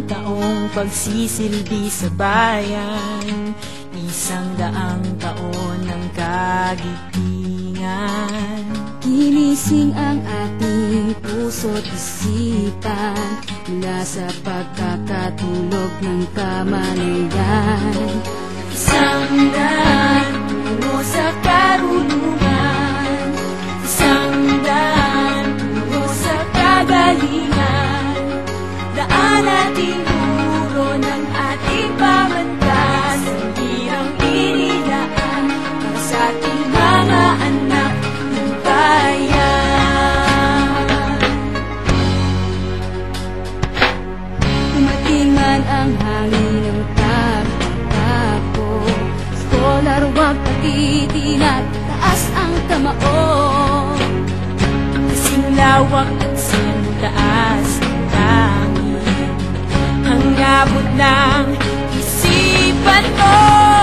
taong pagsisilbi sa bayan, 100 taon ng kagitingan. Ginising ang ating puso't isipan mula sa pagkakatulog ng kamalayan. 100 tungo sa karunungan, 100 tungo sa kagalingan. Daan at tinuro ng ating pamantas, hindi ang inilaan para sa ating mga anak ng bayan. Dumating man ang hangin ng pagtatako, scholar huwag patitinat, taas ang kamao. Kasing lawak at sintaas ng langit, ang abot ng isipan mo.